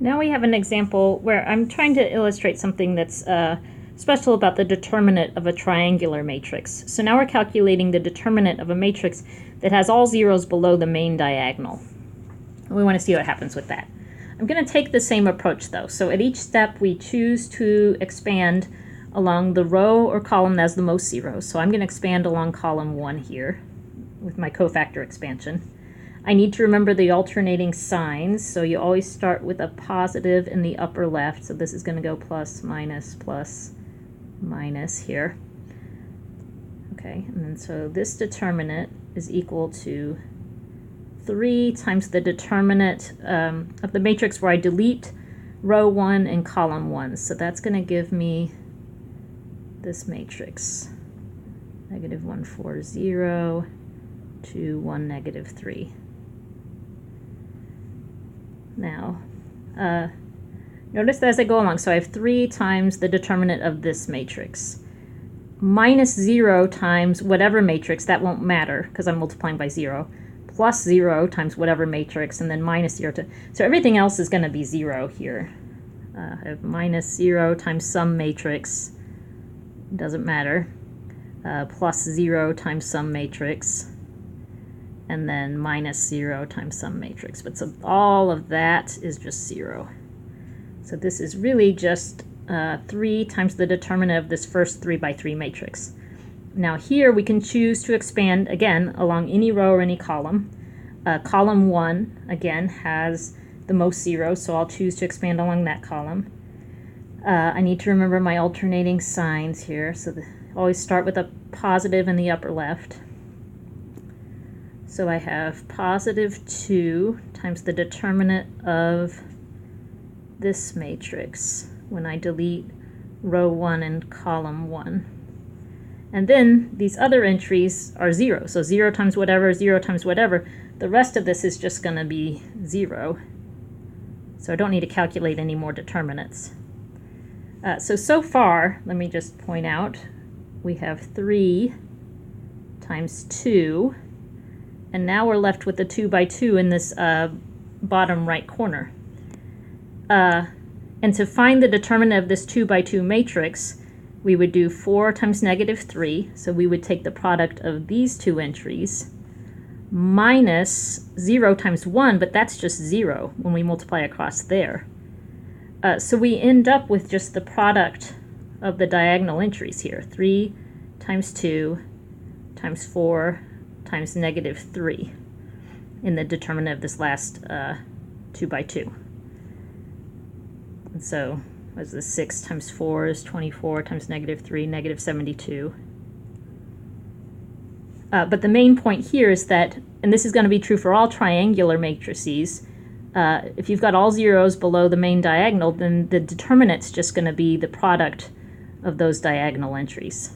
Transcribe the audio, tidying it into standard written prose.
Now we have an example where I'm trying to illustrate something that's special about the determinant of a triangular matrix. So now we're calculating the determinant of a matrix that has all zeros below the main diagonal. We want to see what happens with that. I'm going to take the same approach though. So at each step we choose to expand along the row or column that has the most zeros. So I'm going to expand along column 1 here with my cofactor expansion. I need to remember the alternating signs, so you always start with a positive in the upper left, so this is going to go plus, minus here. Okay, and then so this determinant is equal to 3 times the determinant of the matrix where I delete row 1 and column 1, so that's going to give me this matrix, -1, 4, 0, 2, 1, -3. Now, notice that as I go along, so I have 3 times the determinant of this matrix. -0 times whatever matrix, that won't matter because I'm multiplying by 0, plus 0 times whatever matrix, and then -0 so everything else is going to be 0 here. I have -0 times some matrix, doesn't matter, plus 0 times some matrix, and then -0 times some matrix. But so all of that is just 0. So this is really just 3 times the determinant of this first 3 by 3 matrix. Now here we can choose to expand, again, along any row or any column. Column 1, again, has the most zeros, so I'll choose to expand along that column. I need to remember my alternating signs here, so always start with a positive in the upper left. So I have +2 times the determinant of this matrix when I delete row 1 and column 1. And then these other entries are 0. So 0 times whatever, 0 times whatever. The rest of this is just going to be 0. So I don't need to calculate any more determinants. So far, let me just point out, we have 3 times 2. And now we're left with the 2 by 2 in this bottom right corner. And to find the determinant of this 2 by 2 matrix, we would do 4 times -3, so we would take the product of these two entries, minus 0 times 1, but that's just 0 when we multiply across there. So we end up with just the product of the diagonal entries here, 3 times 2 times 4 times -3 in the determinant of this last 2 by 2. And so, what's this? 6 times 4 is 24 times -3, -72. But the main point here is that, and this is going to be true for all triangular matrices, if you've got all zeros below the main diagonal, then the determinant's just going to be the product of those diagonal entries.